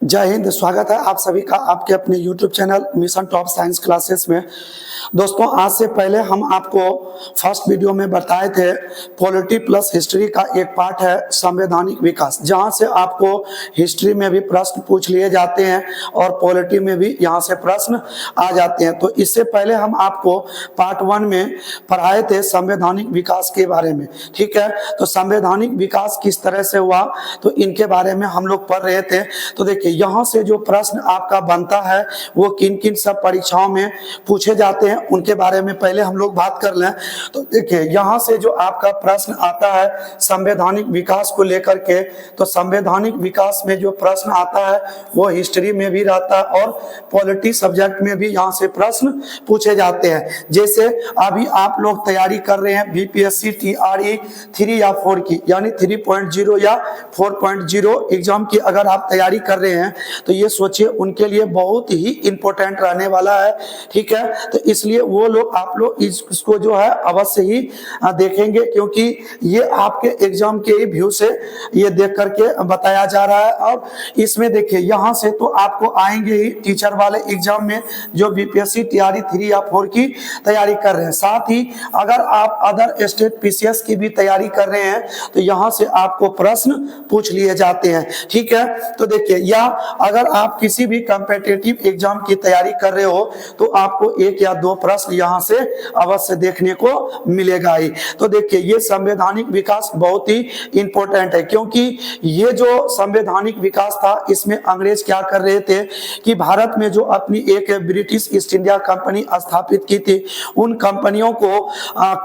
जय हिंद। स्वागत है आप सभी का आपके अपने YouTube channel mission top science classes में। दोस्तों, आज से पहले हम आपको फर्स्ट वीडियो में बताए थे पॉलिटी प्लस हिस्ट्री का एक पार्ट है संवैधानिक विकास, जहां से आपको हिस्ट्री में भी प्रश्न पूछ लिए जाते हैं और पॉलिटी में भी यहां से प्रश्न आ जाते हैं। तो इससे पहले हम आपको पार्ट 1 में पढ़ाए थे संवैधानिक विकास के बारे में। ठीक है, तो संवैधानिक विकास किस तरह से हुआ तो इनके बारे में हम लोग पढ़ रहे थे। तो देखिए, यहाँ से जो प्रश्न आपका बनता है वो किन किन सब परीक्षाओं में पूछे जाते हैं उनके बारे में पहले हम लोग बात कर लें। तो देखिए, यहाँ से जो आपका प्रश्न आता है संवैधानिक विकास को लेकर के, तो संवैधानिक विकास में जो प्रश्न आता है वो हिस्ट्री में भी रहता है और पॉलिटी सब्जेक्ट में भी यहाँ से प्रश्न पूछे जाते हैं। जैसे अभी आप लोग तैयारी कर रहे हैं बीपीएससी टीआरई 3 या 4 की, यानी 3.0 या 4.0 एग्जाम की अगर आप तैयारी कर रहे हैं तो ये सोचिए उनके लिए बहुत ही इंपॉर्टेंट रहने वाला है। ठीक है, तो इसलिए वो लोग आप लोग इसको जो है अवश्य ही देखेंगे, क्योंकि ये आपके एग्जाम के व्यू से ये देख करके बताया जा रहा है। और इसमें देखिए, यहाँ से तो आपको आएंगे ही टीचर वाले एग्जाम में जो बीपीएससी टीआरई 3 या 4 की तैयारी कर रहे हैं। साथ ही अगर आप अदर स्टेट पीसीएस की भी तैयारी कर रहे हैं तो यहाँ से आपको प्रश्न पूछ लिए जाते हैं। ठीक है, तो देखिए, या अगर आप किसी भी कॉम्पिटिटिव एग्जाम की तैयारी कर रहे हो तो आपको 1 या 2 प्रश्न यहाँ से अवश्य देखने को मिलेगा ही। तो देखिए, ये संवैधानिक विकास बहुत ही इंपॉर्टेंट है, क्योंकि ये जो संवैधानिक विकास था इसमें अंग्रेज क्या कर रहे थे कि भारत में जो अपनी एक ब्रिटिश ईस्ट इंडिया कंपनी स्थापित की थी, उन कंपनियों को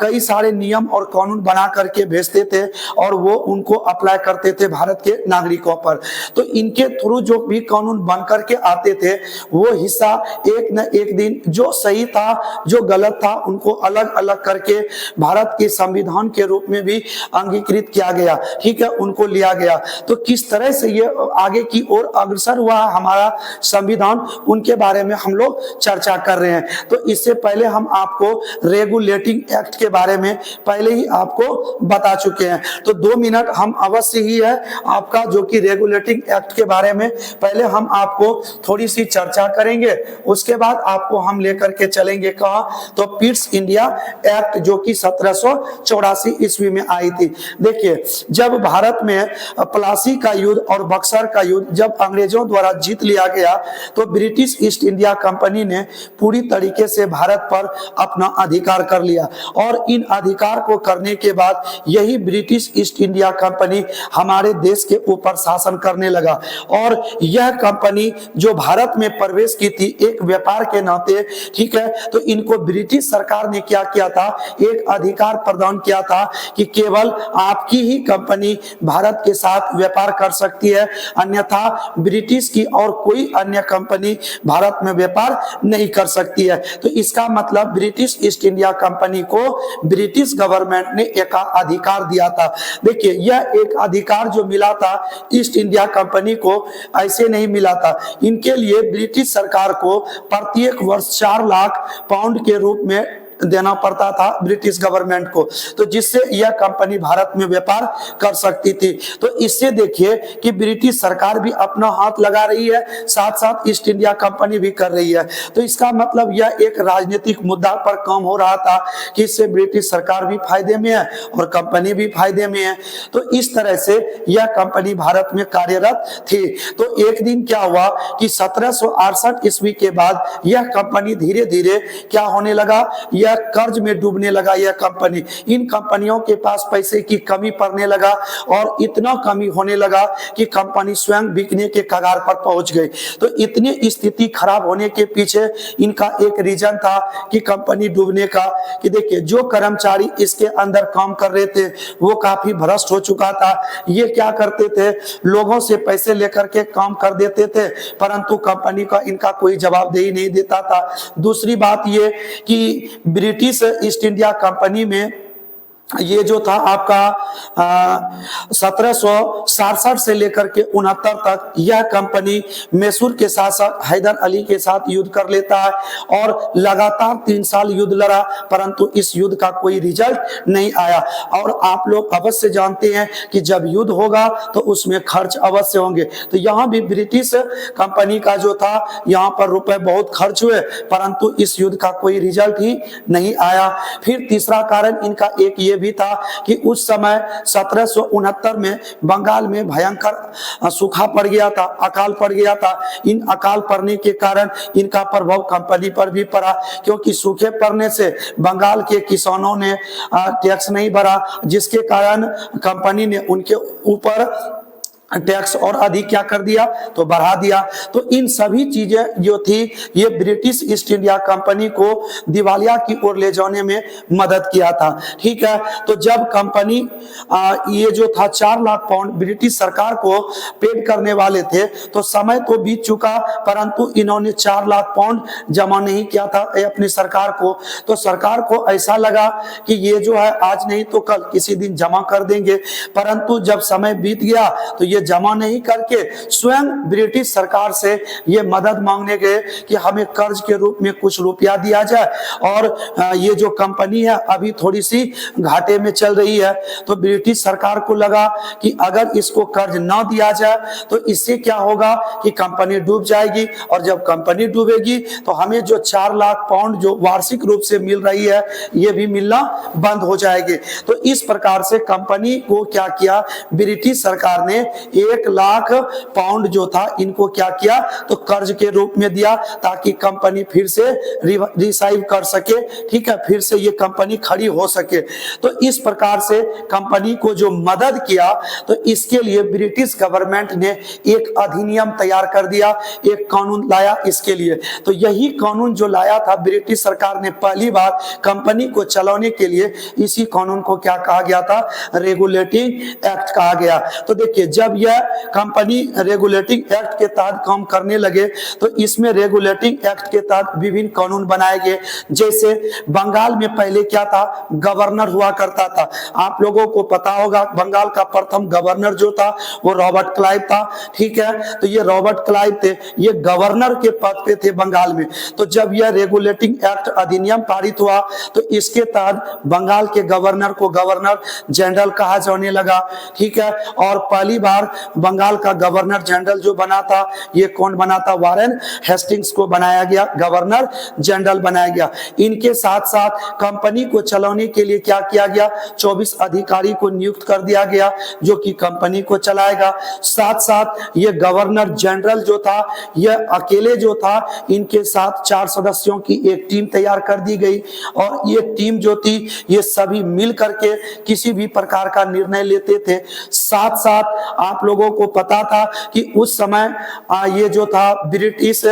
कई सारे नियम और कानून बना करके भेजते थे और वो उनको अप्लाई करते थे भारत के नागरिकों पर। तो इनके थ्रू जो भी कानून बन करके आते थे वो हिस्सा एक न एक दिन जो सही था जो गलत था उनको अलग अलग करके भारत के संविधान के रूप में भी अंगीकृत किया गया। ठीक है, उनको लिया गया। तो किस तरह से ये आगे की ओर अग्रसर हुआ हमारा संविधान, उनके बारे में हम लोग चर्चा कर रहे हैं। तो इससे पहले हम आपको रेगुलेटिंग एक्ट के बारे में पहले ही आपको बता चुके हैं। तो 2 मिनट हम अवश्य ही है आपका जो कि रेगुलेटिंग एक्ट के बारे में पहले हम आपको थोड़ी सी चर्चा करेंगे, उसके बाद आपको हम लेकर के चलेंगे कहां, तो पिट्स इंडिया एक्ट जो कि 1784 ईस्वी में आई थी। देखिए, जब भारत में प्लासी का युद्ध और बक्सर का युद्ध जब अंग्रेजों द्वारा जीत लिया गया तो ब्रिटिश ईस्ट इंडिया कंपनी ने पूरी तरीके से भारत पर अपना अधिकार कर लिया और इन अधिकार को करने के बाद यही ब्रिटिश ईस्ट इंडिया कंपनी हमारे देश के ऊपर शासन करने लगा। और यह कंपनी जो भारत में प्रवेश की थी एक व्यापार के नाते, ठीक है, तो इनको ब्रिटिश सरकार ने क्या किया था, एक अधिकार प्रदान किया था कि केवल आपकी ही कंपनी भारत के साथ व्यापार कर सकती है, अन्यथा ब्रिटिश की और कोई अन्य कंपनी भारत में व्यापार नहीं कर सकती है। तो इसका मतलब ब्रिटिश ईस्ट इंडिया कंपनी को ब्रिटिश गवर्नमेंट ने एक अधिकार दिया था। देखिए, यह एक अधिकार जो मिला था ईस्ट इंडिया कंपनी को ऐसे नहीं मिला था। इनके लिए ब्रिटिश सरकार को प्रत्येक वर्ष 4 लाख पाउंड के रूप में देना पड़ता था ब्रिटिश गवर्नमेंट को, तो जिससे यह कंपनी भारत में व्यापार कर सकती थी। तो इससे देखिए कि ब्रिटिश सरकार भी अपना हाथ लगा रही है, साथ साथ ईस्ट इंडिया कंपनी भी कर रही है। तो इसका मतलब यह एक राजनीतिक मुद्दा पर काम हो रहा था कि इससे ब्रिटिश सरकार भी फायदे में है और कंपनी भी फायदे में है। तो इस तरह से यह कंपनी भारत में कार्यरत थी। तो एक दिन क्या हुआ कि 1768 ईस्वी के बाद यह कंपनी धीरे धीरे क्या होने लगा, यह कर्ज में डूबने लगा। यह कंपनी, इन कंपनियों के पास पैसे की कमी पड़ने लगा और इतना कमी होने लगा कि कंपनी स्वयं बिकने के कगार पर पहुंच गई। तो इतनी स्थिति खराब होने के पीछे इनका एक रीजन था कि कंपनी डूबने का, कि देखिए जो कर्मचारी इसके अंदर काम कर रहे थे वो काफी भ्रष्ट हो चुका था। ये क्या करते थे, लोगों से पैसे लेकर के काम कर देते थे, परंतु कंपनी का इनका कोई जवाबदेही नहीं देता था। दूसरी बात ये कि ब्रिटिश ईस्ट इंडिया कंपनी में ये जो था आपका 1767 से लेकर के 69 तक यह कंपनी मैसूर के शासक हैदर अली के साथ युद्ध कर लेता है और लगातार 3 साल युद्ध लड़ा, परंतु इस युद्ध का कोई रिजल्ट नहीं आया। और आप लोग अवश्य जानते हैं कि जब युद्ध होगा तो उसमें खर्च अवश्य होंगे। तो यहाँ भी ब्रिटिश कंपनी का जो था यहाँ पर रुपए बहुत खर्च हुए, परंतु इस युद्ध का कोई रिजल्ट ही नहीं आया। फिर तीसरा कारण इनका एक ये भी था कि उस समय 1769 में बंगाल में भयंकर सूखा पड़ गया था, अकाल पड़ गया था। इन अकाल पड़ने के कारण इनका प्रभाव कंपनी पर भी पड़ा, क्योंकि सूखे पड़ने से बंगाल के किसानों ने टैक्स नहीं भरा, जिसके कारण कंपनी ने उनके ऊपर टैक्स और अधिक क्या कर दिया, तो बढ़ा दिया। तो इन सभी चीजें जो थी ये ब्रिटिश ईस्ट इंडिया कंपनी को दिवालिया की ओर ले जाने में मदद किया था। ठीक है, तो जब कंपनी ये जो था 4 लाख पाउंड ब्रिटिश सरकार को पेड करने वाले थे, तो समय तो बीत चुका, परंतु इन्होंने 4 लाख पाउंड जमा नहीं किया था अपनी सरकार को। तो सरकार को ऐसा लगा कि ये जो है आज नहीं तो कल किसी दिन जमा कर देंगे, परंतु जब समय बीत गया तो ये जमा नहीं करके स्वयं ब्रिटिश सरकार से ये मदद मांगने गए कि हमें कर्ज के रूप में कुछ रुपया दिया जाए, और ये जो कंपनी है अभी थोड़ी सी घाटे में चल रही है। तो ब्रिटिश सरकार को लगा कि अगर इसको कर्ज ना दिया जाए तो इससे क्या होगा कि कंपनी डूब जाएगी, और जब कंपनी डूबेगी तो हमें जो 4 लाख पाउंड जो वार्षिक रूप से मिल रही है ये भी मिलना बंद हो जाएगी। तो इस प्रकार से कंपनी को क्या किया, ब्रिटिश सरकार ने 1 लाख पाउंड जो था इनको क्या किया, तो कर्ज के रूप में दिया, ताकि कंपनी फिर से रिसाइव कर सके। ठीक है, फिर से ये कंपनी खड़ी हो सके। तो इस प्रकार से कंपनी को जो मदद किया, तो इसके लिए ब्रिटिश गवर्नमेंट ने एक अधिनियम तैयार कर दिया, एक कानून लाया इसके लिए। तो यही कानून जो लाया था ब्रिटिश सरकार ने पहली बार कंपनी को चलाने के लिए, इसी कानून को क्या कहा गया था, रेगुलेटिंग एक्ट कहा गया। तो देखिए जब यह कंपनी रेगुलेटिंग एक्ट के तहत काम करने लगे, तो इसमें रेगुलेटिंग एक्ट के तहत विभिन्न कानून बनाए गए। जैसे बंगाल में पहले क्या था, गवर्नर हुआ करता था। आप लोगों को पता होगा बंगाल का प्रथम गवर्नर जो था वो रॉबर्ट क्लाइव था। ठीक है, तो ये रॉबर्ट क्लाइव थे, ये गवर्नर के पद पे थे बंगाल में। तो जब यह रेगुलेटिंग एक्ट अधिनियम पारित हुआ, तो इसके तहत बंगाल के गवर्नर को गवर्नर जनरल कहा जाने लगा। ठीक है, और पहली बार बंगाल का गवर्नर जनरल जो बना था, ये कौन बना था, वारेन हेस्टिंग्स को बनाया गया, गवर्नर जनरल बनाया गया। इनके साथ साथ कंपनी को चलाने के लिए क्या किया गया, 24 अधिकारी को नियुक्त कर दिया गया जो कि कंपनी को चलाएगा। साथ साथ ये गवर्नर जनरल जो था, यह अकेले जो था, इनके साथ 4 सदस्यों की एक टीम तैयार कर दी गई, और ये टीम जो थी ये सभी मिल करके किसी भी प्रकार का निर्णय लेते थे। साथ साथ आप लोगों को पता था कि उस समय ये जो था ब्रिटिश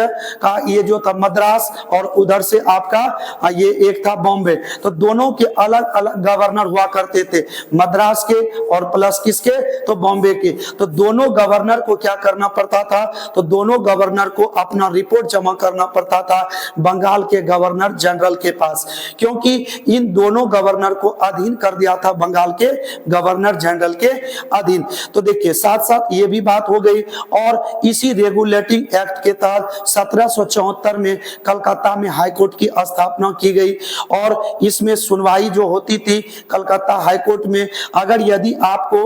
का ये जो था मद्रास, और उधर से आपका ये एक था बॉम्बे। तो दोनों के अलग अलग गवर्नर हुआ करते थे, मद्रास के और प्लस किसके, तो बॉम्बे के। तो दोनों गवर्नर को क्या करना पड़ता था, तो दोनों गवर्नर को अपना रिपोर्ट जमा करना पड़ता था बंगाल के गवर्नर जनरल के पास, क्योंकि इन दोनों गवर्नर को अधीन कर दिया था बंगाल के गवर्नर जनरल के अधीन। तो देखिए साथ साथ ये भी बात हो गई, और इसी रेगुलेटिंग एक्ट के तहत 1774 में कलकत्ता में हाईकोर्ट की स्थापना की गई, और इसमें सुनवाई जो होती थी कलकत्ता हाईकोर्ट में, अगर यदि आपको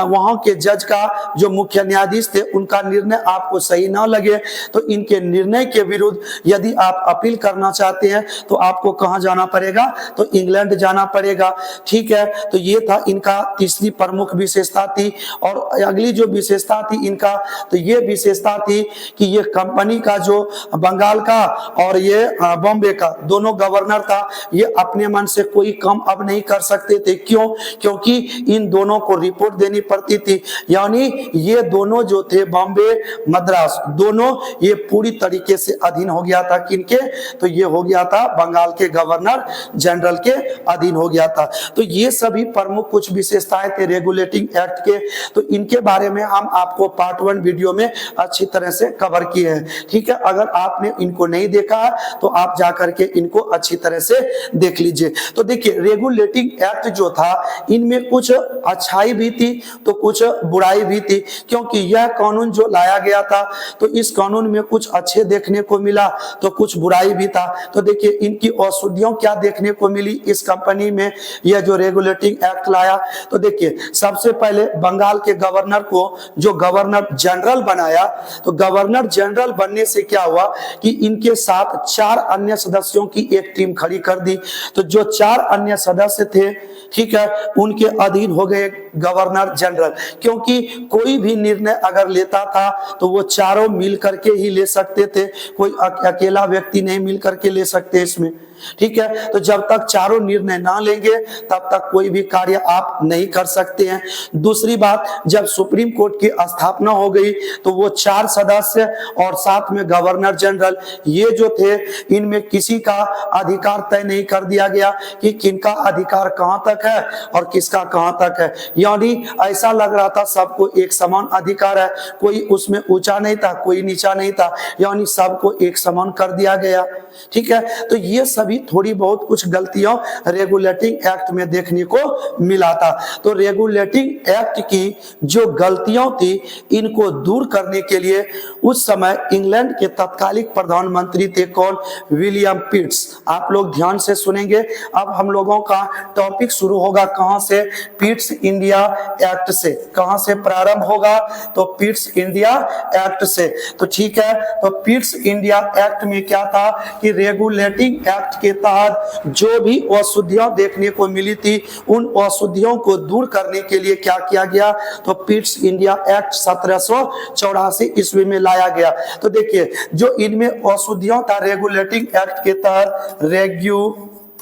वहां के जज का जो मुख्य न्यायाधीश थे उनका निर्णय आपको सही ना लगे, तो इनके निर्णय के विरुद्ध यदि आप अपील करना चाहते हैं तो आपको कहां जाना पड़ेगा, तो इंग्लैंड जाना पड़ेगा। ठीक है, तो ये था इनका तीसरी प्रमुख विशेषता थी। और अगली जो विशेषता थी इनका, तो ये विशेषता थी कि ये कंपनी का जो बंगाल का और ये बॉम्बे का दोनों गवर्नर था, ये अपने मन से कोई काम अब नहीं कर सकते थे। क्यों? क्योंकि इन दोनों को रिपोर्ट देनी पड़ती थी, यानी ये दोनों जो थे बॉम्बे मद्रास दोनों ये पूरी तरीके से अधीन हो गया था किनके, तो ये हो गया था बंगाल के गवर्नर जनरल के अधीन हो गया था। तो ये सभी प्रमुख कुछ विशेषताएं थे रेगुलेटिंग एक्ट के, तो इनके बारे में हम आपको पार्ट 1 वीडियो में अच्छी तरह से कवर किए हैं। ठीक है, अगर आपने इनको नहीं देखा है तो आप जाकर के इनको अच्छी तरह से देख लीजिए। तो देखिए, रेगुलेटिंग एक्ट जो था इनमें कुछ अच्छाई भी थी तो कुछ बुराई भी थी, क्योंकि यह कानून जो लाया गया था तो इस कानून में कुछ अच्छे देखने को मिला तो कुछ बुराई भी था। तो देखिए, इनकी अशुद्धियां क्या देखने को मिली इस कंपनी में, यह जो रेगुलेटिंग एक्ट लाया। तो देखिए, सबसे पहले बंगाल के गवर्नर को जो गवर्नर जनरल बनाया, तो गवर्नर जनरल बनने से क्या हुआ कि इनके साथ 4 अन्य सदस्यों की एक टीम खड़ी कर दी। तो जो 4 अन्य सदस्य थे, ठीक है, उनके अधीन हो गए गवर्नर जनरल, क्योंकि कोई भी निर्णय अगर लेता था तो वो चारों मिल करके ही ले सकते थे, कोई अकेला व्यक्ति नहीं मिल करके ले सकते इसमें। ठीक है, तो जब तक चारों निर्णय ना लेंगे तब तक कोई भी कार्य आप नहीं कर सकते हैं। दूसरी बात, जब सुप्रीम कोर्ट की स्थापना हो गई तो वो 4 सदस्य और साथ में गवर्नर जनरल, ये जो थे इनमें किसी का अधिकार तय नहीं कर दिया गया कि किनका अधिकार कहां तक है और किसका कहां तक है। यानी ऐसा लग रहा था सबको एक समान अधिकार है, कोई उसमें ऊंचा नहीं था, कोई नीचा नहीं था, यानी सबको एक समान कर दिया गया। ठीक है, तो ये सभी थोड़ी बहुत कुछ गलतियां रेगुलेटिंग एक्ट में देखने को मिला था। तो रेगुलेटिंग एक्ट की जो गलतियां थी इनको दूर करने के लिए उस समय इंग्लैंड के तत्कालिक प्रधानमंत्री थे कौन, विलियम पिट्स। आप लोग ध्यान से सुनेंगे, अब हम लोगों का टॉपिक शुरू होगा कहां से, पिट्स इंडिया एक्ट से। कहां से प्रारंभ होगा, तो पिट्स इंडिया एक्ट से। तो ठीक है, तो पिट्स इंडिया एक्ट में क्या था कि रेगुलेटिंग एक्ट के तहत जो भी अशुद्धियां देखने को मिली थी उन अशुद्धियों को दूर करने के लिए क्या किया गया, तो पिट्स इंडिया एक्ट 1784 ईस्वी में लाया गया। तो देखिए, जो इनमें अशुद्धियां था रेगुलेटिंग एक्ट के तहत, रेगुलेटिंग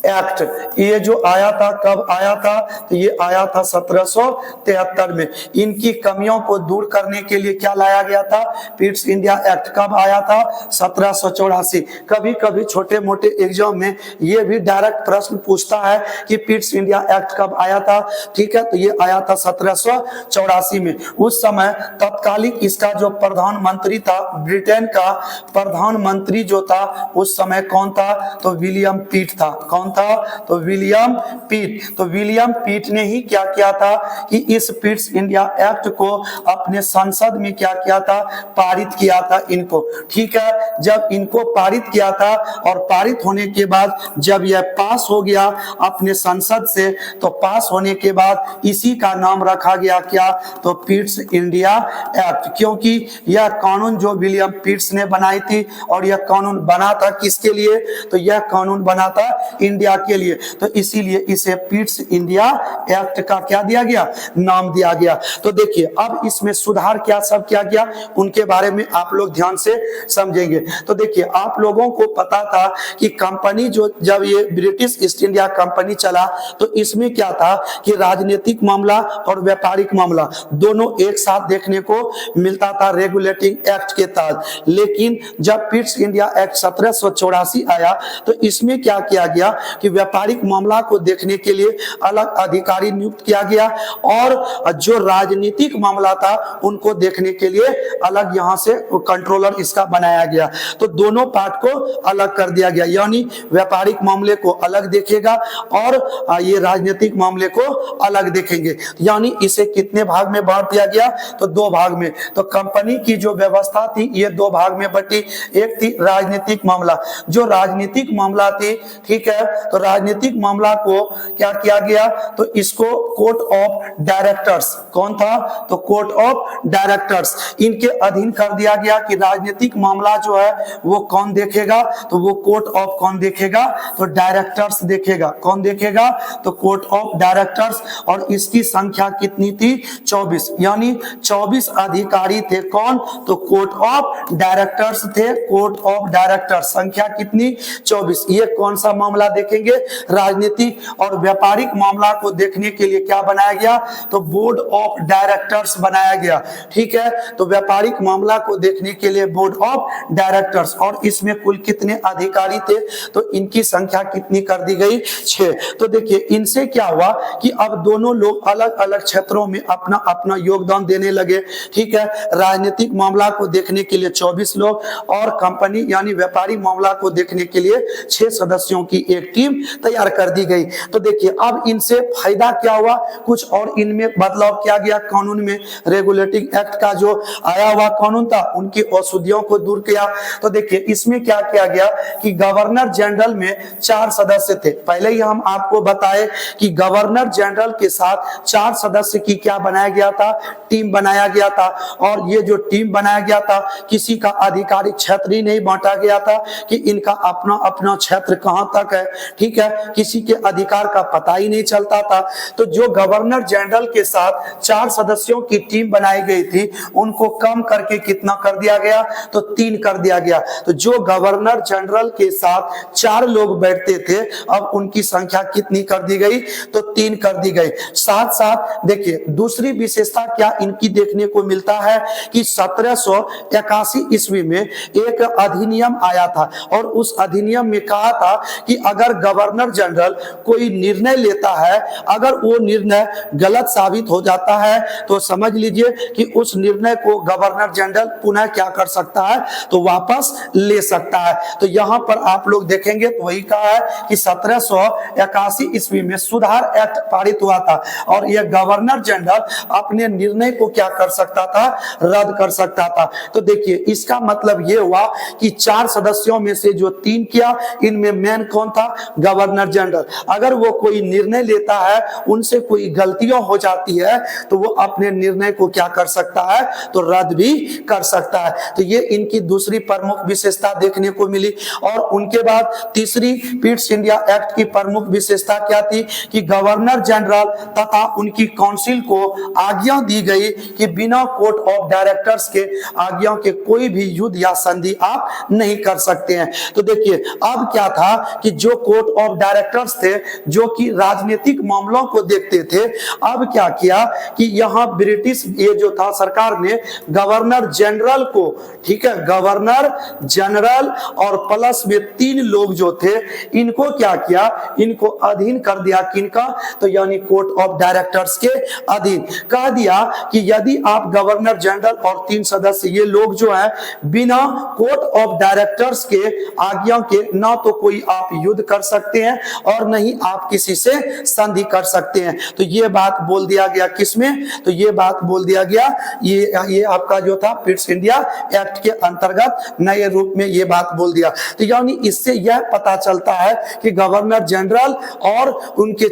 एक्ट ये जो आया था, कब आया था, तो ये आया था 1773 में। इनकी कमियों को दूर करने के लिए क्या लाया गया था, पिट्स इंडिया एक्ट। कब आया था, 1784। कभी कभी छोटे मोटे एग्जाम में ये भी डायरेक्ट प्रश्न पूछता है कि पिट्स इंडिया एक्ट कब आया था। ठीक है, तो ये आया था 1784 में। उस समय तत्कालिक इसका जो प्रधानमंत्री था, ब्रिटेन का प्रधानमंत्री जो था उस समय कौन था, तो विलियम पिट था। कौन था, तो विलियम पिट। तो विलियम पिट ने ही क्या किया था कि इस पिट्स इंडिया एक्ट को अपने संसद में क्या किया था, पारित किया था इनको। ठीक है, जब इनको पारित किया था और पारित होने के बाद जब यह पास हो गया अपने संसद से, तो पास होने के बाद इसी का नाम रखा गया क्या, तो पिट्स इंडिया एक्ट। क्योंकि यह कानून जो विलियम पिट्स ने बनाई थी, और यह कानून बना था किसके लिए, तो यह कानून बना था इंडिया के लिए, तो इसीलिए इसे पिट्स इंडिया एक्ट का क्या दिया गया, नाम दिया गया। तो देखिए, अब इसमें सुधार क्या सब किया गया उनके बारे में आप लोग ध्यान से समझेंगे। तो देखिए, आप लोगों को पता था कि कंपनी जो, जब ये ब्रिटिश ईस्ट इंडिया कंपनी चला तो इसमें क्या था कि राजनीतिक मामला और व्यापारिक मामला दोनों एक साथ देखने को मिलता था रेगुलेटिंग एक्ट के तहत। लेकिन जब पिट्स इंडिया एक्ट 1784 आया तो इसमें क्या किया गया कि व्यापारिक मामला को देखने के लिए अलग अधिकारी नियुक्त किया गया, और जो राजनीतिक मामला था उनको देखने के लिए अलग यहां से कंट्रोलर इसका बनाया गया। तो दोनों पार्ट को अलग कर दिया गया, यानी व्यापारिक मामले को अलग देखेगा और ये राजनीतिक मामले को अलग देखेंगे। यानी इसे कितने भाग में बांट दिया गया, तो 2 भाग में। तो कंपनी की जो व्यवस्था थी ये 2 भाग में बटी। एक थी राजनीतिक मामला, जो राजनीतिक मामला थी, ठीक है, तो राजनीतिक मामला को क्या किया गया, तो इसको कोर्ट ऑफ डायरेक्टर्स, कौन था, तो कोर्ट ऑफ डायरेक्टर्स, इनके अधीन कर दिया गया कि राजनीतिक मामला जो है वो कौन देखेगा, तो वो कोर्ट ऑफ कौन देखेगा, तो डायरेक्टर्स देखेगा। कौन देखेगा, तो कोर्ट ऑफ डायरेक्टर्स। और इसकी संख्या कितनी थी, 24, यानी 24 अधिकारी थे। कौन, तो कोर्ट ऑफ डायरेक्टर्स थे, कोर्ट ऑफ डायरेक्टर्स। संख्या कितनी, 24। ये कौन सा मामला देखेगा, रखेंगे। राजनीतिक और व्यापारिक मामला को देखने के लिए क्या बनाया गया, तो बोर्ड ऑफ डायरेक्टर्स बनाया गया। ठीक है, तो व्यापारिक मामला को देखने के लिए बोर्ड ऑफ डायरेक्टर्स, और इसमें कुल कितने अधिकारी थे, तो इनकी संख्या कितनी कर दी गई, 6। तो देखिए इनसे क्या हुआ कि अब दोनों लोग अलग अलग क्षेत्रों में अपना अपना योगदान देने लगे। ठीक है, राजनीतिक मामला को देखने के लिए 24 लोग और कंपनी यानी व्यापारिक मामला को देखने के लिए 6 सदस्यों की एक टीम तैयार कर दी गई। तो देखिए अब इनसे फायदा क्या हुआ, कुछ और इनमें बदलाव किया गया कानून में। रेगुलेटिंग एक्ट का जो आया हुआ कानून था उनकी अशुद्धियों को दूर किया। तो देखिए इसमें क्या किया गया कि गवर्नर जनरल में 4 सदस्य थे। पहले ही हम आपको बताए कि गवर्नर जनरल के साथ 4 सदस्य की क्या बनाया गया था, टीम बनाया गया था। और ये जो टीम बनाया गया था किसी का आधिकारिक क्षेत्र ही नहीं बांटा गया था कि इनका अपना अपना क्षेत्र कहां तक है। ठीक है, किसी के अधिकार का पता ही नहीं चलता था। तो जो गवर्नर जनरल के साथ 4 सदस्यों की टीम बनाई गई थी उनको कम करके कितना कर दिया गया, तो 3 कर दिया गया। तो जो गवर्नर जनरल के साथ 4 लोग बैठते थे अब उनकी संख्या कितनी कर दी गई, तो 3 कर दी गई। साथ साथ देखिए दूसरी विशेषता क्या इनकी देखने को मिलता है कि 1781 ईस्वी में एक अधिनियम आया था और उस अधिनियम में कहा था कि अगर गवर्नर जनरल कोई निर्णय लेता है, अगर वो निर्णय गलत साबित हो जाता है तो समझ लीजिए कि उस निर्णय को गवर्नर जनरल पुनः क्या कर सकता है, तो वापस ले सकता है। तो यहां पर आप लोग देखेंगे तो वही कहा है कि 1781 ईस्वी में सुधार एक्ट पारित हुआ था और यह गवर्नर जनरल अपने निर्णय को क्या कर सकता था, रद्द कर सकता था। तो देखिए इसका मतलब यह हुआ कि 4 सदस्यों में से जो 3 किया, इनमें मेन कौन था, गवर्नर जनरल। अगर वो कोई निर्णय लेता है, उनसे कोई गलतियां हो जाती है तो वो अपने निर्णय को क्या कर सकता है, तो रद्द भी कर सकता है। तो ये इनकी दूसरी प्रमुख विशेषता देखने को मिली। और उनके बाद तीसरी पिट्स इंडिया एक्ट की प्रमुख विशेषता क्या थी कि गवर्नर जनरल तथा उनकी काउंसिल को आज्ञा दी गई कि बिना कोर्ट ऑफ डायरेक्टर्स के आज्ञा के कोई भी युद्ध या संधि आप नहीं कर सकते हैं। तो देखिए अब क्या था कि जो कोर्ट ऑफ डायरेक्टर्स थे जो कि राजनीतिक मामलों को देखते थे, अब क्या किया कि यहां ब्रिटिश ये जो था सरकार ने गवर्नर जनरल को, ठीक है, गवर्नर जनरल और प्लस में 3 लोग जो थे इनको क्या किया, इनको अधीन कर दिया किनका, तो यानी कोर्ट ऑफ डायरेक्टर्स के अधीन कह दिया कि यदि आप गवर्नर जनरल और 3 सदस्य ये लोग जो है बिना कोर्ट ऑफ डायरेक्टर्स के आज्ञा के ना तो कोई आप युद्ध कर सकते हैं और नहीं आप किसी से संधि कर सकते हैं। तो ये बात बोल दिया गया किसमें, तो ये बात बोल दिया गया ये आपका जो था पिट्स इंडिया एक्ट के अंतर्गत नए रूप में ये बात बोल दिया। तो यानी इससे यह पता चलता है कि गवर्नर जनरल और उनके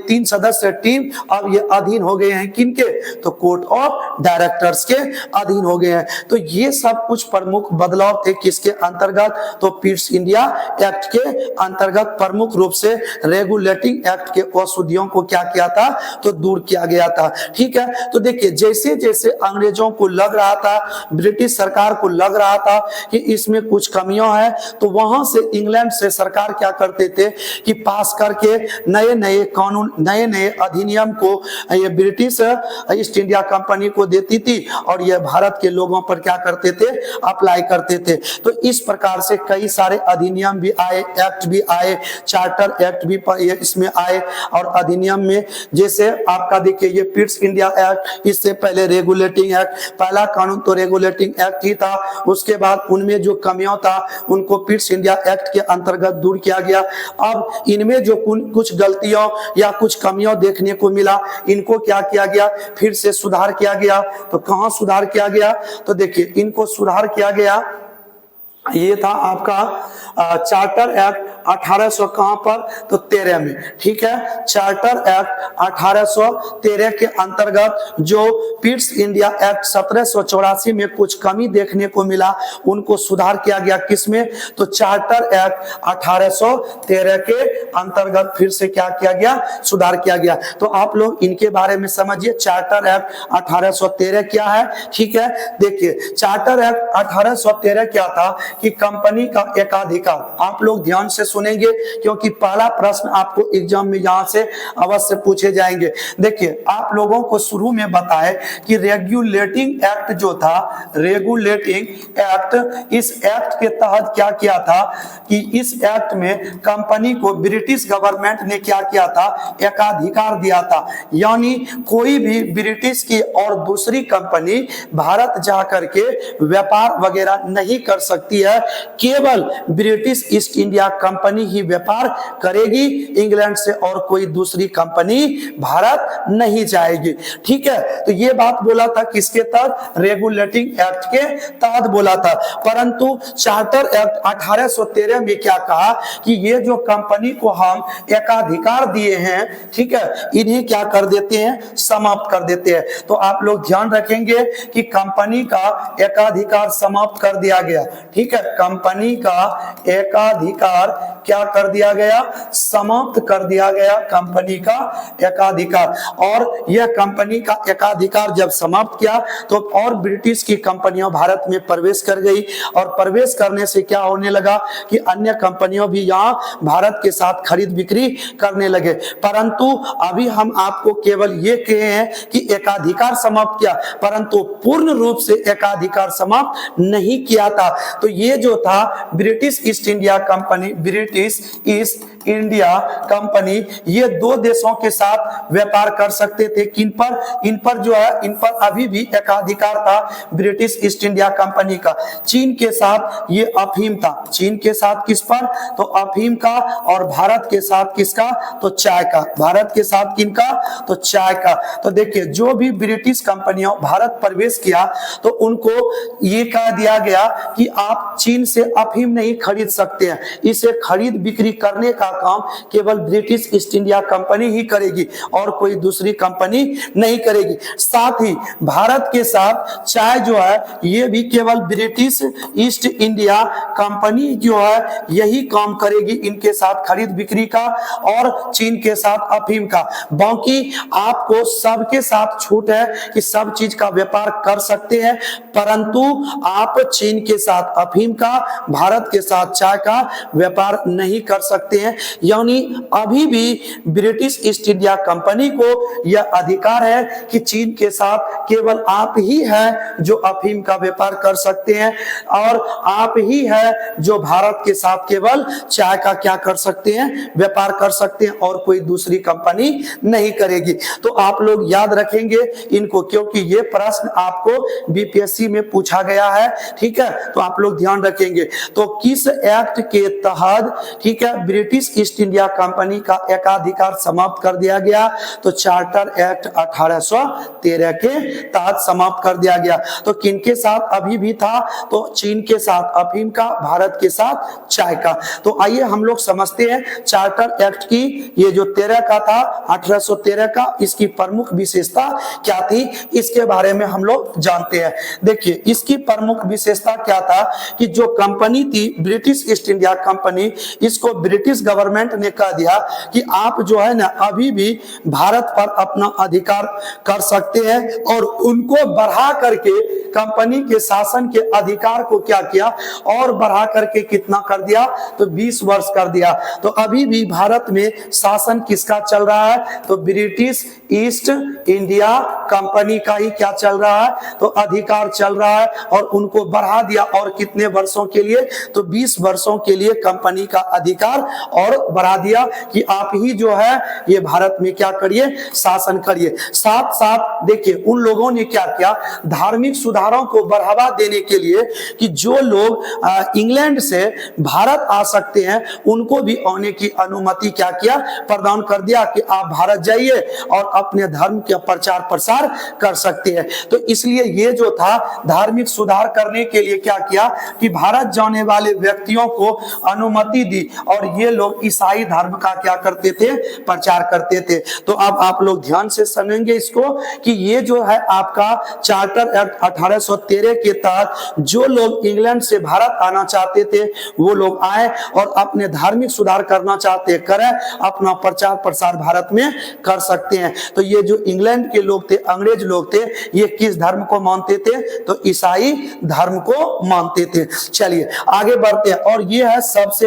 3 सदस्य टीम अब ये अधीन हो गए हैं किनके, तो कोर्ट ऑफ डायरेक्टर्स के अधीन हो गए हैं। तो ये सब कुछ प्रमुख बदलाव थे किसके अंतर्गत, तो पिट्स इंडिया एक्ट के अंतर्गत प्रमुख रूप से रेगुलेटिंग एक्ट के अशुद्धियों को क्या किया था, तो दूर किया गया था। ठीक है, तो देखिए जैसे जैसे अंग्रेजों को लग रहा था, ब्रिटिश सरकार को लग रहा था कि इसमें कुछ कमियां हैं, तो वहां से इंग्लैंड से सरकार क्या करते थे कि पास करके नए नए कानून, नए नए अधिनियम को ये ब्रिटिश ईस्ट इंडिया कंपनी को देती थी और ये भारत के लोगों पर क्या करते थे, अप्लाई करते थे। तो इस प्रकार से कई सारे अधिनियम भी आए, एक्ट भी आए, चार्टर एक्ट भी इसमें आए। और अधिनियम में जैसे आपका देखिए ये पिट्स इंडिया एक्ट, इससे पहले रेगुलेटिंग एक्ट, पहला कानून तो रेगुलेटिंग एक्ट ही था, उसके बाद उनमें जो कमियां था उनको पिट्स इंडिया एक्ट के अंतर्गत दूर किया गया। अब इनमें जो कुछ गलतियों या कुछ कमियां देखने को मिला, इनको क्या किया गया, फिर से सुधार किया गया। तो कहां सुधार किया गया, तो देखिए इनको सुधार किया गया, ये था आपका चार्टर एक्ट 1800 कहां पर, तो 13 में। ठीक है, चार्टर एक्ट 1813 के अंतर्गत जो पिट्स इंडिया एक्ट 1784 में कुछ कमी देखने को मिला, उनको सुधार किया गया किसमें, तो चार्टर एक्ट 1813 के अंतर्गत फिर से क्या किया गया, सुधार किया गया। तो आप लोग इनके बारे में समझिए, चार्टर एक्ट 1813 क्या है। ठीक है, देखिए चार्टर एक्ट 1813 क्या था कि कंपनी का एकाधिकार, आप लोग ध्यान से सुनेंगे, क्योंकि पहला प्रश्न आपको एग्जाम में यहां से अवश्य पूछे जाएंगे। देखिए, आप लोगों को शुरू में बताए कि रेगुलेटिंग एक्ट जो था, रेगुलेटिंग एक्ट, इस एक्ट के तहत क्या किया था कि इस एक्ट में कंपनी को ब्रिटिश गवर्नमेंट ने क्या किया था, एकाधिकार दिया था। यानी कोई भी ब्रिटिश की और दूसरी कंपनी भारत जाकर के व्यापार वगैरह नहीं कर सकती है, केवल ब्रिटिश ईस्ट इंडिया कंपनी ही व्यापार करेगी, इंग्लैंड से और कोई दूसरी कंपनी भारत नहीं जाएगी। ठीक है, तो ये बात बोला था किसके तहत, रेगुलेटिंग एक्ट के तहत बोला था। परंतु चार्टर एक्ट 1813 में क्या कहा कि ये जो कंपनी को हम एकाधिकार दिए हैं, ठीक है, इन्हें क्या कर देते हैं, समाप्त कर देते हैं। तो आप लोग ध्यान रखेंगे कि कंपनी का एकाधिकार समाप्त कर दिया गया। ठीक है, कंपनी का एकाधिकार क्या कर दिया गया, समाप्त कर दिया गया कंपनी का एकाधिकार। और यह कंपनी का एकाधिकार जब समाप्त किया तो और ब्रिटिश की कंपनियां भारत में प्रवेश कर गई, और प्रवेश करने से क्या होने लगा कि अन्य कंपनियों भी यहां भारत के साथ खरीद बिक्री करने लगे। परंतु अभी हम आपको केवल ये कहे हैं कि एकाधिकार समाप्त किया, परंतु पूर्ण रूप से एकाधिकार समाप्त नहीं किया था। तो ये जो था British east India company, British east India company, ये दो देशों के साथ व्यापार कर सकते थे। किन पर, इन पर जो है, इन पर अभी भी एकाधिकार था ब्रिटिश ईस्ट इंडिया कंपनी का। चीन के साथ ये अफीम था, चीन के साथ किस पर, तो अफीम का, और भारत के साथ किसका, तो चाय का। भारत के साथ किनका, तो चाय का। तो देखिए, जो भी ब्रिटिश कंपनियों भारत प्रवेश किया तो उनको ये कह दिया गया कि आप चीन से अफीम नहीं खरीद सकते हैं, इसे खरीद बिक्री करने का काम केवल ब्रिटिश ईस्ट इंडिया कंपनी ही करेगी और कोई दूसरी कंपनी नहीं करेगी। साथ ही भारत के साथ चाय जो है ये भी केवल ब्रिटिश ईस्ट इंडिया कंपनी जो है यही काम करेगी, इनके साथ खरीद बिक्री का, और चीन के साथ अफीम का। बाकी आपको सबके साथ छूट है कि सब चीज का व्यापार कर सकते हैं, परंतु आप चीन के साथ अफीम का, भारत के साथ चाय का व्यापार नहीं कर सकते हैं। यानी अभी भी ब्रिटिश ईस्ट इंडिया कंपनी को यह अधिकार है कि चीन के साथ केवल आप ही हैं जो अफीम का व्यापार कर सकते हैं, और आप ही है जो भारत के साथ केवल चाय का क्या कर सकते हैं, व्यापार कर सकते हैं, और कोई दूसरी कंपनी नहीं करेगी। तो आप लोग याद रखेंगे इनको, क्योंकि ये प्रश्न आपको बीपीएससी में पूछा गया है। ठीक है, तो आप लोग ध्यान रखेंगे। तो किस एक्ट के तहत, ठीक है, ब्रिटिश ईस्ट इंडिया कंपनी का एकाधिकार समाप्त कर दिया गया, तो चार्टर एक्ट 1813 के तहत समाप्त कर दिया गया। तो किनके साथ अभी भी था, तो चीन के साथ अफीम का, भारत के साथ चाय का। तो आइए हम लोग समझते हैं चार्टर एक्ट की, ये जो 13 का था, 1813 का, इसकी प्रमुख विशेषता क्या थी, इसके बारे में हम लोग जानते हैं। देखिए, इसकी प्रमुख विशेषता क्या था कि जो कंपनी थी ब्रिटिश ईस्ट इंडिया कंपनी, इसको ब्रिटिश गवर्नमेंट ने कह दिया कि आप जो है ना अभी भी भारत पर अपना अधिकार कर सकते हैं, और उनको बढ़ा करके कंपनी के शासन के अधिकार को क्या किया, और बढ़ा करके कितना कर दिया, तो 20 वर्ष कर दिया। तो अभी भी भारत में शासन किसका चल रहा है, तो ब्रिटिश ईस्ट इंडिया कंपनी का ही क्या चल रहा है, तो अधिकार चल रहा है, और उनको बढ़ा दिया, और कितने वर्षों के लिए, तो 20 वर्षों के लिए कंपनी का अधिकार और बढ़ा दिया कि आप ही जो है ये भारत में क्या करिए, शासन करिए। साथ साथ देखिए उन लोगों ने क्या किया, धार्मिक सुधारों को बढ़ावा देने के लिए कि जो लोग इंग्लैंड से भारत आ सकते हैं उनको भी आने की अनुमति क्या किया, प्रदान कर दिया कि आप भारत जाइए और अपने धर्म के प्रचार प्रसार कर सकते हैं। तो इसलिए ये जो था धार्मिक सुधार करने के लिए क्या किया कि भारत जाने वाले व्यक्तियों को अनुमति दी, और ये लोग लोग ईसाई धर्म का क्या करते थे, प्रचार करते थे। तो अब आप लोग ध्यान से सुनेंगे इसको कि ये जो है आपका चार्टर एक्ट 1813 के तहत जो लोग इंग्लैंड से भारत आना चाहते थे वो लोग आए और अपने धार्मिक सुधार करना चाहते करें, अपना प्रचार प्रसार भारत में कर सकते हैं। तो ये जो इंग्लैंड के लोग थे, अंग्रेज लोग थे, ये किस धर्म को मानते थे, तो ईसाई धर्म को मानते थे। चलिए आगे बढ़ते हैं। और ये है सबसे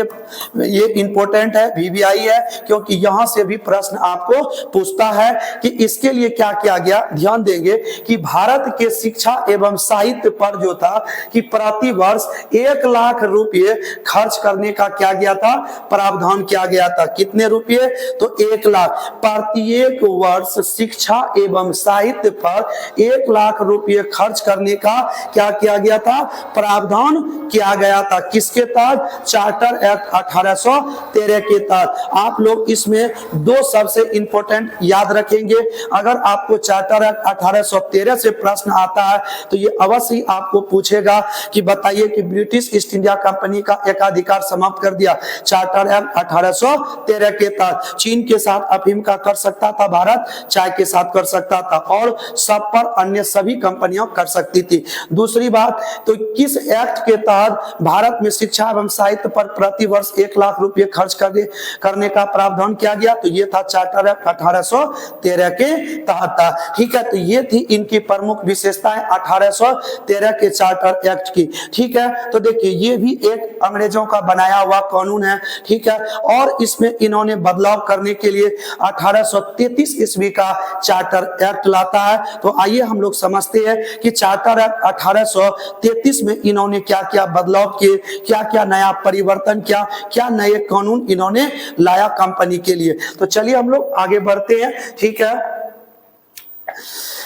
ये इंपॉर्टेंट है, VVI है, क्योंकि यहां से भी प्रश्न आपको पूछता है कि इसके लिए क्या किया गया। ध्यान देंगे कि भारत के शिक्षा एवं साहित्य पर जो था कि प्रति वर्ष 1 लाख रुपए खर्च करने का क्या गया था, प्रावधान किया गया था। कितने रुपए, तो 1 लाख प्रत्येक वर्ष शिक्षा एवं साहित्य पर 1 लाख रुपए खर्च करने का क्या किया गया था, प्रावधान किया गया था। किसके तहत, चार्टर एक्ट 1813 के तहत। आप लोग इसमें दो सबसे इंपॉर्टेंट याद रखेंगे। अगर आपको चार्टर एक्ट 1813 से प्रश्न आता है तो ये अवश्य ही आपको पूछेगा कि बताइए कि ब्रिटिश ईस्ट इंडिया कंपनी का एकाधिकार समाप्त कर दिया चार्टर एक्ट 1813 के तहत। चीन के साथ अफीम का कर सकता था भारत, चाय के साथ कर सकता था, और सब पर अन्य सभी कंपनियां कर सकती थी। दूसरी बात, तो किस एक्ट के तहत भारत में शिक्षा एवं साहित्य पर प्रति वर्ष 1 लाख रुपए खर्च करने का प्रावधान किया गया, तो ये था चार्टर एक्ट 1813 के तहत था। ठीक है, तो ये थी इनकी प्रमुख विशेषताएं 1813 के चार्टर एक्ट की। ठीक है, तो देखिए ये भी एक अंग्रेजों का बनाया हुआ कानून है। ठीक है, और इसमें इन्होंने बदलाव करने के लिए 1833 ईस्वी का चार्टर एक्ट लाता है। तो आइए हम लोग समझते हैं कि चार्टर एक्ट 1833 में इन्होंने क्या क्या बदलाव किए, क्या क्या नया परिवर्तन किया, क्या नए कानून इन्होंने लाया कंपनी के लिए। तो चलिए हम लोग आगे बढ़ते हैं। ठीक है,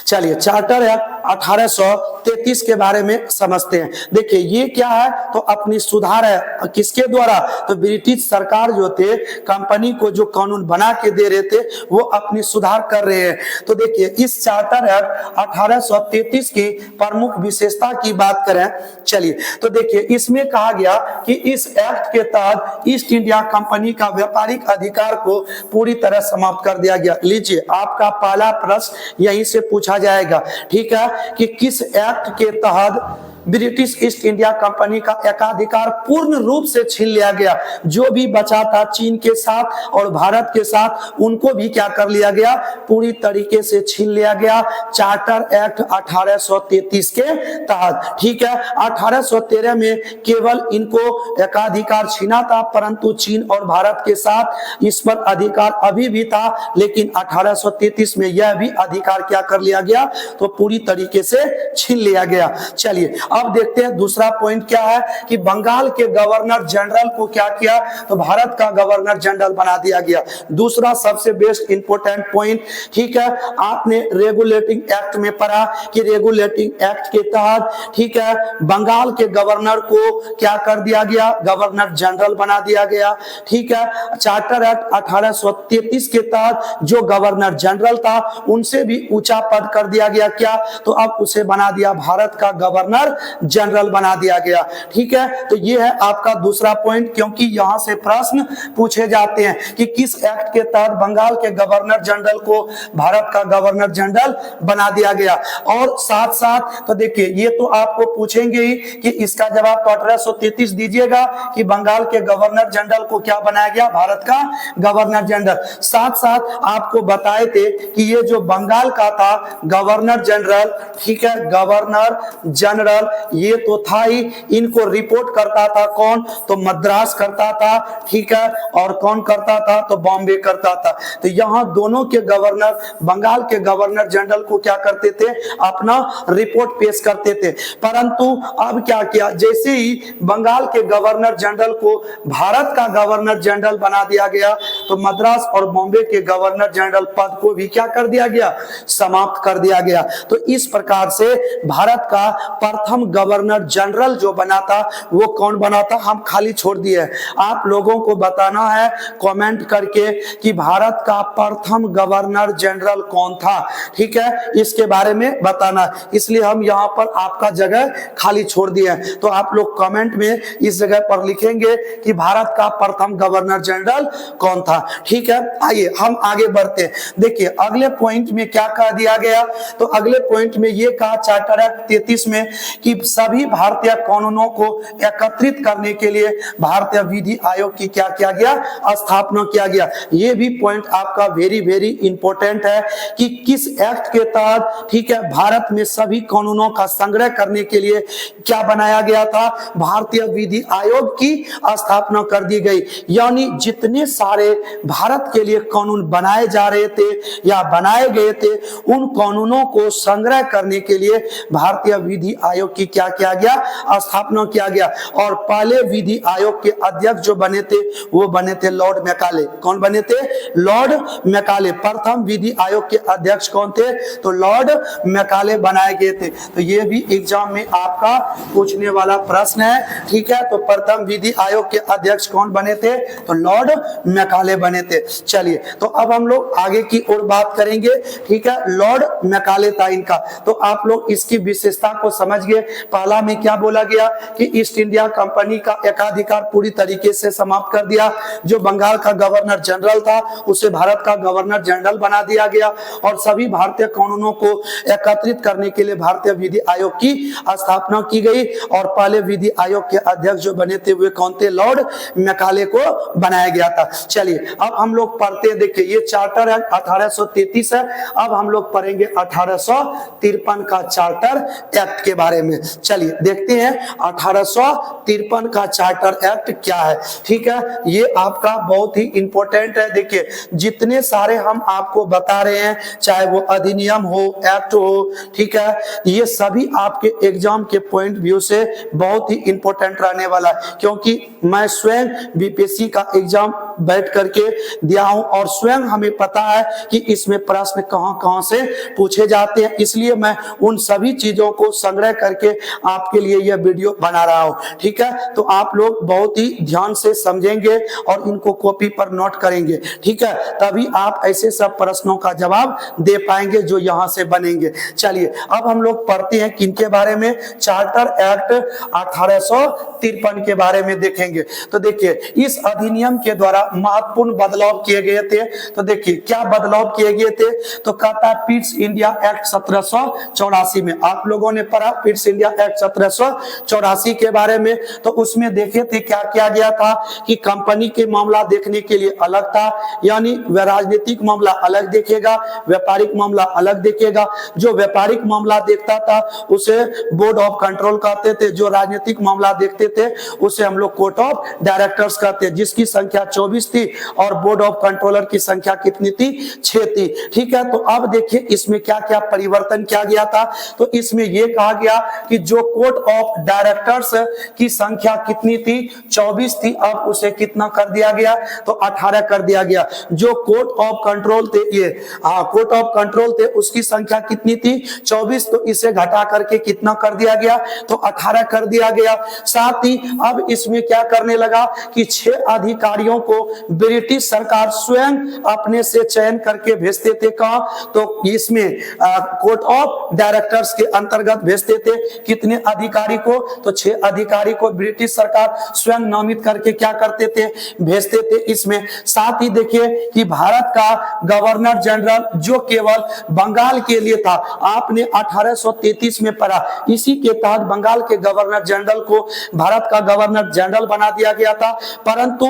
चलिए चार्टर एक्ट 1833 के बारे में समझते हैं। देखिए ये क्या है, तो अपनी सुधार है किसके द्वारा, तो ब्रिटिश सरकार जो थे कंपनी को जो कानून बना के दे रहे थे वो अपनी सुधार कर रहे हैं। तो देखिए इस चार्टर एक्ट 1833 की प्रमुख विशेषता की बात करें, चलिए तो देखिए इसमें कहा गया कि इस एक्ट के तहत ईस्ट इंडिया कंपनी का व्यापारिक अधिकार को पूरी तरह समाप्त कर दिया गया। लीजिए आपका पहला प्रश्न यहीं से पूछा जाएगा। ठीक है, कि किस एक्ट के तहत ब्रिटिश ईस्ट इंडिया कंपनी का एकाधिकार पूर्ण रूप से छीन लिया गया। जो भी बचा था चीन के साथ और भारत के साथ उनको भी क्या कर लिया गया, पूरी तरीके से छीन लिया गया चार्टर एक्ट 1833 के तहत। ठीक है, 1813 में केवल इनको एकाधिकार छीना था, परंतु चीन और भारत के साथ इस पर अधिकार अभी भी था, लेकिन 1833 में यह भी अधिकार क्या कर लिया गया, तो पूरी तरीके से छीन लिया गया। चलिए अब देखते हैं दूसरा पॉइंट क्या है कि बंगाल के गवर्नर जनरल को क्या किया, तो भारत का गवर्नर जनरल बना दिया गया। दूसरा सबसे बेस्ट इंपॉर्टेंट पॉइंट, ठीक है, आपने रेगुलेटिंग एक्ट में पढ़ा कि रेगुलेटिंग एक्ट के तहत, ठीक है, बंगाल के गवर्नर को क्या कर दिया गया, गवर्नर जनरल बना दिया गया। ठीक है, चार्टर एक्ट 1833 के तहत जो गवर्नर जनरल था उनसे भी ऊंचा पद कर दिया गया, क्या, तो अब उसे बना दिया भारत का गवर्नर जनरल बना दिया गया। ठीक है, तो ये है आपका दूसरा पॉइंट, क्योंकि यहां से प्रश्न पूछे जाते हैं कि किस एक्ट के तहत बंगाल के गवर्नर जनरल को भारत का गवर्नर जनरल बना दिया गया। और साथ साथ तो देखिए ये तो आपको पूछेंगे ही कि इसका जवाब तो 1833 दीजिएगा कि बंगाल के गवर्नर जनरल को क्या बनाया गया, भारत का गवर्नर जनरल। साथ साथ आपको बताए थे कि ये जो बंगाल का था गवर्नर जनरल, ठीक है, गवर्नर जनरल ये तो था ही, इनको रिपोर्ट करता था कौन, तो मद्रास करता था। ठीक है, और कौन करता था, तो बॉम्बे करता था। तो यहां दोनों के गवर्नर, बंगाल के गवर्नर जनरल को क्या करते थे, अपना रिपोर्ट पेश करते थे। परंतु अब क्या किया, जैसे ही बंगाल के गवर्नर जनरल को भारत का गवर्नर जनरल बना दिया गया, तो मद्रास और बॉम्बे के गवर्नर जनरल पद को भी क्या कर दिया गया, समाप्त कर दिया गया। तो इस प्रकार से भारत का प्रथम प्रथम गवर्नर जनरल जो बना था वो कौन बना था, हम खाली छोड़ दिए। आप लोगों को बताना है कमेंट करके कि भारत का प्रथम गवर्नर जनरल कौन था, ठीक है, इसके बारे में बताना, इसलिए हम यहाँ पर आपका जगह खाली छोड़ दिए हैं। तो आप लोग कमेंट में इस जगह पर लिखेंगे कि भारत का प्रथम गवर्नर जनरल कौन था, ठीक है। आइए हम आगे बढ़ते हैं। देखिए अगले पॉइंट में क्या कह दिया गया, तो अगले पॉइंट में ये कहा चार्टर एक्ट 33 में कि सभी भारतीय कानूनों को एकत्रित करने के लिए भारतीय विधि आयोग की क्या किया गया, स्थापना किया गया। ये भी पॉइंट आपका वेरी वेरी इंपॉर्टेंट है कि किस एक्ट के तहत, ठीक है, भारत में सभी कानूनों का संग्रह करने के लिए क्या बनाया गया था, भारतीय विधि आयोग की स्थापना कर दी गई। यानी जितने सारे भारत के लिए कानून बनाए जा रहे थे या बनाए गए थे, उन कानूनों को संग्रह करने के लिए भारतीय विधि आयोग की क्या किया गया, स्थापना किया गया। और पहले विधि आयोग के अध्यक्ष जो बने थे वो बने थे लॉर्ड मैकाले। कौन बने थे, लॉर्ड मैकाले। प्रथम विधि आयोग के अध्यक्ष कौन थे, तो लॉर्ड मैकाले बनाए गए थे। तो ये भी एग्जाम में आपका पूछने वाला प्रश्न है, ठीक है। तो प्रथम विधि आयोग के अध्यक्ष कौन बने थे, तो लॉर्ड मैकाले बने थे। चलिए तो अब हम लोग आगे की ओर बात करेंगे, ठीक है। लॉर्ड मैकाले था इनका, तो आप लोग इसकी विशेषता को समझ गए। पहला में क्या बोला गया कि ईस्ट इंडिया कंपनी का एकाधिकार पूरी तरीके से समाप्त कर दिया। जो बंगाल का गवर्नर जनरल था उसे भारत का गवर्नर जनरल बना दिया गया और सभी भारतीय कानूनों को एकत्रित करने के लिए भारतीय विधि आयोग की स्थापना की गई। और पहले विधि आयोग के अध्यक्ष जो बने थे वे कौन थे, लॉर्ड मैकाले को बनाया गया था। चलिए अब हम लोग पढ़ते हैं। देखिए ये चार्टर है 1833 है। अब हम लोग पढ़ेंगे 1853 का चार्टर एक्ट के बारे में। चलिए देखते हैं 1853 का चार्टर एक्ट क्या है, ठीक है। ये आपका बहुत ही इंपॉर्टेंट है। देखिए जितने सारे हम आपको बता रहे हैं, चाहे वो अधिनियम हो, एक्ट हो, ठीक है, ये सभी आपके एग्जाम के पॉइंट व्यू से बहुत ही इंपॉर्टेंट रहने वाला है। क्योंकि मैं स्वयं बीपीएससी का एग्जाम बैठ करके दिया हूं और स्वयं हमें पता है कि इसमें प्रश्न कहां-कहां से पूछे जाते हैं। इसलिए मैं उन सभी चीजों को संग्रह करके आपके लिए यह वीडियो बना रहा हूं, ठीक है। तो आप लोग बहुत ही ध्यान से समझेंगे और इनको कॉपी पर नोट करेंगे, ठीक है, तभी आप ऐसे सब प्रश्नों का जवाब दे पाएंगे जो यहां से बनेंगे। चलिए अब हम लोग पढ़ते हैं किनके बारे में, चार्टर एक्ट 1853 के बारे में देखेंगे। तो देखिए इस अधिनियम के द्वारा महत्वपूर्ण बदलाव किए गए थे। तो देखिए क्या बदलाव किए गए थे, तो कहता है पिट्स इंडिया एक्ट 1784 में। आप लोगों ने पढ़ा पिट्स इंडिया एक्ट 1784 के बारे में। तो उसमें देखे थे क्या किया गया था कि कंपनी के मामला देखने के लिए अलग था, यानी वह राजनीतिक मामला अलग देखेगा, व्यापारिक मामला अलग देखेगा। जो व्यापारिक मामला देखता था उसे बोर्ड ऑफ कंट्रोल कहते थे, जो राजनीतिक मामला देखते थे उसे हम लोग कोर्ट ऑफ डायरेक्टर्स कहते हैं, जिसकी संख्या 24 थी और बोर्ड ऑफ कंट्रोलर की संख्या कितनी थी, 6 थी, ठीक है। तो अब देखिए इसमें क्या क्या परिवर्तन किया गया था। तो इसमें यह कहा गया कि जो कोर्ट ऑफ डायरेक्टर्स की संख्या कितनी थी, 24 थी, अब उसे कितना कर दिया गया, तो 18 कर दिया गया। जो कोर्ट ऑफ कंट्रोल थे, ये कोर्ट ऑफ कंट्रोल थे, उसकी संख्या कितनी थी, 24, तो इसे घटा करके कितना कर दिया गया, तो 18 कर दिया गया। साथ ही अब इसमें क्या करने लगा कि 6 अधिकारियों को ब्रिटिश सरकार स्वयं अपने से चयन करके भेजते थे। कहां, तो इसमें कोर्ट ऑफ डायरेक्टर्स के अंतर्गत भेजते थे। कितने अधिकारी को, तो 6 अधिकारी को ब्रिटिश सरकार स्वयं नामित करके क्या करते थे, भेजते थे इसमें। साथ ही देखिए कि भारत का गवर्नर जनरल जो केवल बंगाल के लिए था, आपने 1833 में पढ़ा, इसी के तहत बंगाल के गवर्नर जनरल को भारत का गवर्नर जनरल बना दिया गया था। परंतु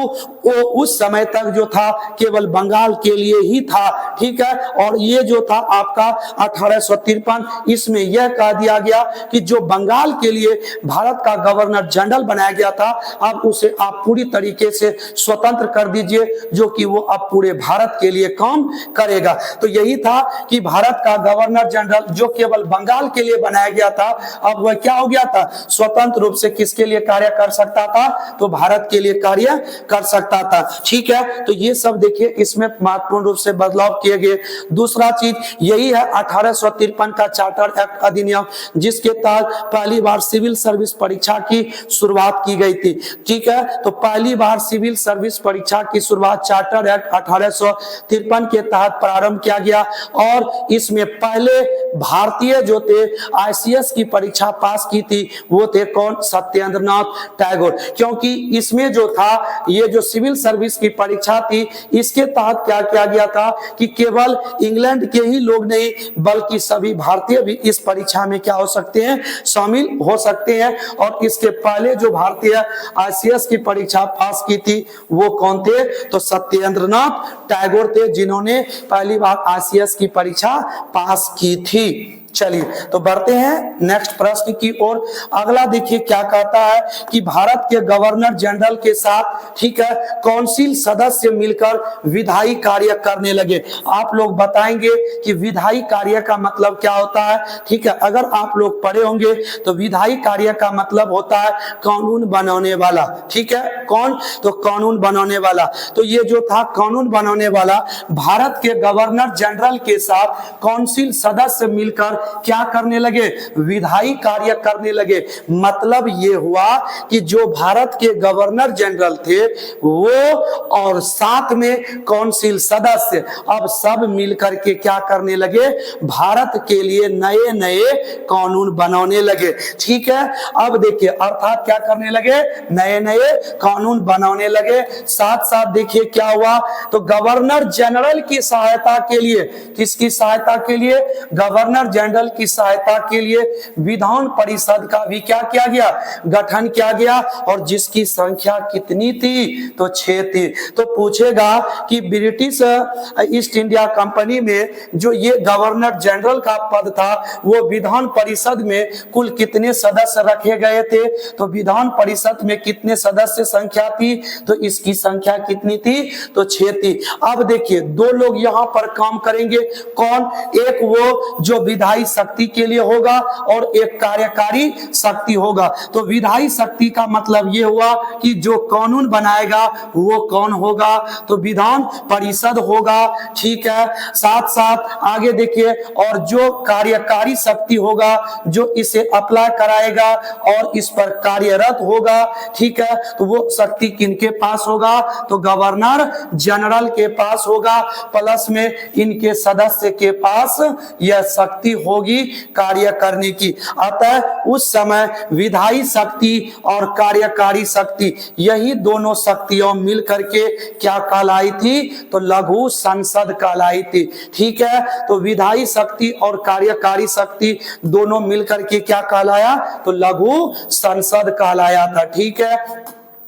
वो उस समय तक जो था केवल बंगाल के लिए ही था, ठीक है। और ये जो था आपका 1853, इसमें यह कह दिया गया कि जो बंगाल के लिए भारत का गवर्नर जनरल बनाया गया था, अब उसे आप पूरी तरीके से स्वतंत्र कर दीजिए, जो कि वो अब पूरे भारत के लिए काम करेगा। तो यही था कि भारत का गवर्नर जनरल जो केवल बंगाल के लिए बनाया गया था, अब वह क्या हो गया था, स्वतंत्र रूप से किसके लिए कार्य कर सकता था, तो भारत के लिए कार्य कर सकता था। ठीक है। तो ये सब देखिए इसमें महत्वपूर्ण रूप से बदलाव किए गए। दूसरा चीज यही है 1853 का चार्टर एक्ट अधिनियम, जिसके तहत पहली बार सिविल सर्विस परीक्षा की शुरुआत की गई थी। ठीक है, तो पहली बार सिविल सर्विस परीक्षा की शुरुआत चार्टर एक्ट 1853 के तहत प्रारंभ किया गया और इसमें पहले भारतीय जो थे आईसीएस की परीक्षा पास की थी वो थे कौन? सत्येंद्रनाथ टैगोर। क्योंकि इसमें जो था ये जो सिविल सर्विस की परीक्षा थी इसके तहत क्या किया गया था कि केवल इंग्लैंड के ही लोग नहीं बल्कि सभी भारतीय भी इस परीक्षा में क्या हो सकते हैं? शामिल हो सकते हैं। और इसके पहले जो भारतीय आईसीएस की परीक्षा पास की थी वो कौन थे? तो सत्येंद्रनाथ टैगोर थे, जिन्होंने पहली बार आईसीएस की परीक्षा पास की थी। चलिए तो बढ़ते हैं नेक्स्ट प्रश्न की ओर। अगला देखिए क्या कहता है कि भारत के गवर्नर जनरल के साथ, ठीक है, काउंसिल सदस्य मिलकर विधायी कार्य करने लगे। आप लोग बताएंगे कि विधायी कार्य का मतलब क्या होता है। ठीक है, अगर आप लोग पढ़े होंगे तो विधायी कार्य का मतलब होता है कानून बनाने वाला। ठीक है, कौन? तो कानून बनाने वाला। तो ये जो था कानून बनाने वाला भारत के गवर्नर जनरल के साथ काउंसिल सदस्य मिलकर क्या करने लगे? विधायी कार्य करने लगे। मतलब ये हुआ कि जो भारत के गवर्नर जनरल थे वो और साथ में काउंसिल सदस्य अब सब मिलकर के क्या करने लगे? भारत के लिए नए नए कानून बनाने लगे। ठीक है, अब देखिए अर्थात क्या करने लगे? नए नए कानून बनाने लगे। साथ साथ देखिए क्या हुआ, तो गवर्नर जनरल की सहायता के लिए, किसकी सहायता के लिए? गवर्नर जनरल की सहायता के लिए विधान परिषद का भी क्या किया गया? गठन किया गया। और जिसकी संख्या कितनी थी? तो 6 थी। तो पूछेगा कि ब्रिटिश ईस्ट इंडिया कंपनी में जो ये गवर्नर जनरल का पद था वो विधान परिषद में कुल कितने सदस्य रखे गए थे? तो विधान परिषद में कितने सदस्य संख्या थी? तो इसकी संख्या कितनी थी? तो 6 थी। अब देखिए दो लोग यहां पर काम करेंगे। कौन? एक वो जो विधायी शक्ति के लिए होगा और एक कार्यकारी शक्ति होगा। तो विधायी शक्ति का मतलब यह हुआ कि जो कानून बनाएगा वो कौन होगा? तो विधान परिषद होगा। ठीक है, साथ साथ आगे देखिए, और जो कार्यकारी शक्ति होगा जो इसे अप्लाई कराएगा और इस पर कार्यरत होगा, ठीक है, तो वो शक्ति किनके पास होगा? तो गवर्नर जनरल के पास होगा, प्लस में इनके सदस्य के पास यह शक्ति होगी कार्य करने की। अतः उस समय विधायी शक्ति और कार्यकारी शक्ति, यही दोनों शक्तियों मिलकर के क्या कहलाई थी? तो लघु संसद कहलाई थी। ठीक है, तो विधायी शक्ति और कार्यकारी शक्ति दोनों मिलकर के क्या कहलाया? तो लघु संसद कहलाया था। ठीक है,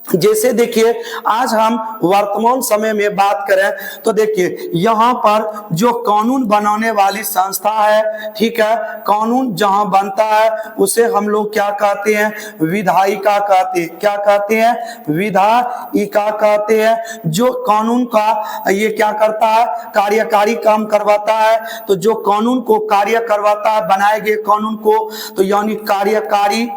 जैसे देखिए आज हम वर्तमान समय में बात करें तो देखिए यहाँ पर जो कानून बनाने वाली संस्था है, ठीक है, कानून जहां बनता है उसे हम लोग क्या कहते हैं? विधायिका कहते हैं। क्या कहते हैं? विधायिका कहते हैं। जो कानून का ये क्या करता है? कार्यकारी काम करवाता है। तो जो कानून को कार्य करवाता है, बनाए गए कानून को, तो यानी कार्यकारी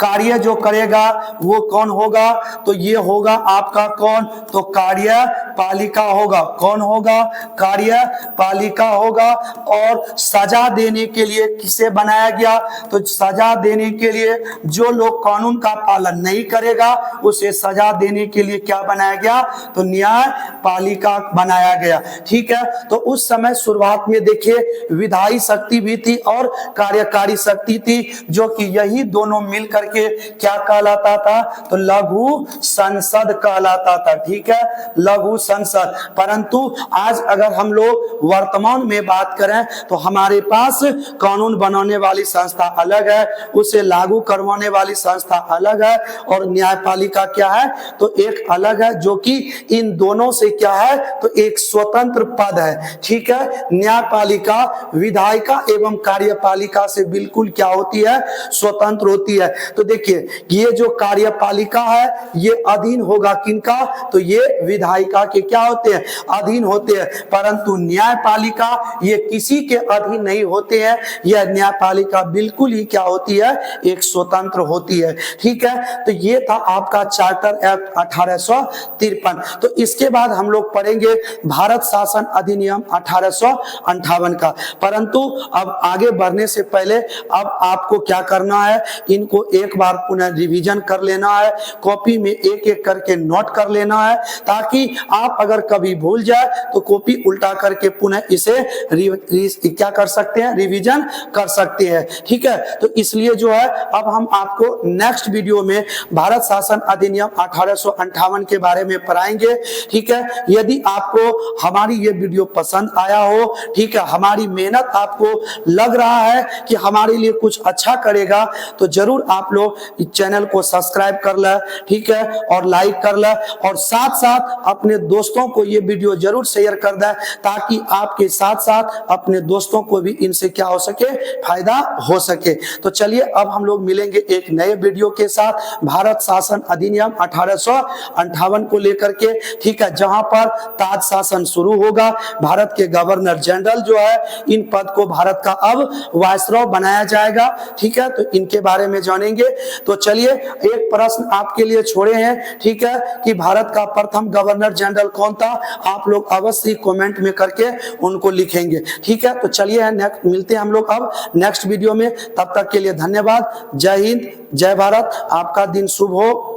कार्य जो करेगा वो कौन होगा? तो ये होगा आपका कौन? तो कार्यपालिका होगा। कौन होगा? कार्यपालिका होगा। और सजा देने के लिए किसे बनाया गया? तो सजा देने के लिए जो लोग कानून का पालन नहीं करेगा उसे सजा देने के लिए क्या बनाया गया? तो न्यायपालिका बनाया गया। ठीक है, तो उस समय शुरुआत में देखिए विधायी शक्ति भी थी और कार्यकारी शक्ति थी, जो कि यही दोनों मिलकर के क्या कहलाता था? तो लघु संसद कहलाता था। ठीक है, लघु संसद। परंतु आज अगर हम लोग वर्तमान में बात करें तो हमारे पास कानून बनाने वाली संस्था अलग है, उसे लागू करवाने वाली संस्था अलग है, और न्यायपालिका क्या है? तो एक अलग है, जो कि इन दोनों से क्या है? तो एक स्वतंत्र पद है। ठीक है, न्यायपालिका विधायिका एवं कार्यपालिका से बिल्कुल क्या होती है? स्वतंत्र होती है। तो तो देखिए ये जो कार्यपालिका है ये अधीन होगा किनका, तो ये विधायिका के क्या होते हैं, अधीन होते हैं। परंतु न्यायपालिका ये किसी के अधीन नहीं होते हैं, यह न्यायपालिका बिल्कुल ही क्या होती है, एक स्वतंत्र होती है। ठीक है, तो ये था आपका चार्टर एक्ट 1853। तो इसके बाद हम लोग पढ़ेंगे भारत शासन अधिनियम 1858 का। परंतु अब आगे बढ़ने से पहले अब आपको क्या करना है, इनको एक बार पुनः रिवीजन कर लेना है, कॉपी में एक एक करके नोट कर लेना है, ताकि आप अगर कभी भूल जाए तो कॉपी उल्टा करके पुनः इसे क्या कर सकते हैं, रिवीजन कर सकते हैं। ठीक है, तो इसलिए जो है अब हम आपको नेक्स्ट वीडियो में भारत शासन अधिनियम 1858 के बारे में पढ़ाएंगे। ठीक है, यदि आपको हमारी ये वीडियो पसंद आया हो, ठीक है, हमारी मेहनत आपको लग रहा है कि हमारे लिए कुछ अच्छा करेगा, तो जरूर आप लोग इस चैनल को सब्सक्राइब कर ले, ठीक है, और लाइक कर ले, और साथ साथ अपने दोस्तों को ये वीडियो जरूर शेयर कर दे, ताकि आपके साथ साथ अपने दोस्तों को भी इनसे क्या हो सके, फायदा हो सके। तो चलिए अब हम लोग मिलेंगे एक नए वीडियो के साथ भारत शासन अधिनियम 1858 को लेकर के। ठीक है, जहां पर ताज शासन शुरू होगा, भारत के गवर्नर जनरल जो है इन पद को भारत का अब वायसरॉय बनाया जाएगा। ठीक है, तो इनके बारे में जानेंगे। तो चलिए एक प्रश्न आपके लिए छोड़े हैं, ठीक है, कि भारत का प्रथम गवर्नर जनरल कौन था, आप लोग अवश्य कमेंट में करके उनको लिखेंगे। ठीक है, तो चलिए मिलते हैं हम लोग अब नेक्स्ट वीडियो में। तब तक के लिए धन्यवाद। जय हिंद, जय भारत, आपका दिन शुभ हो।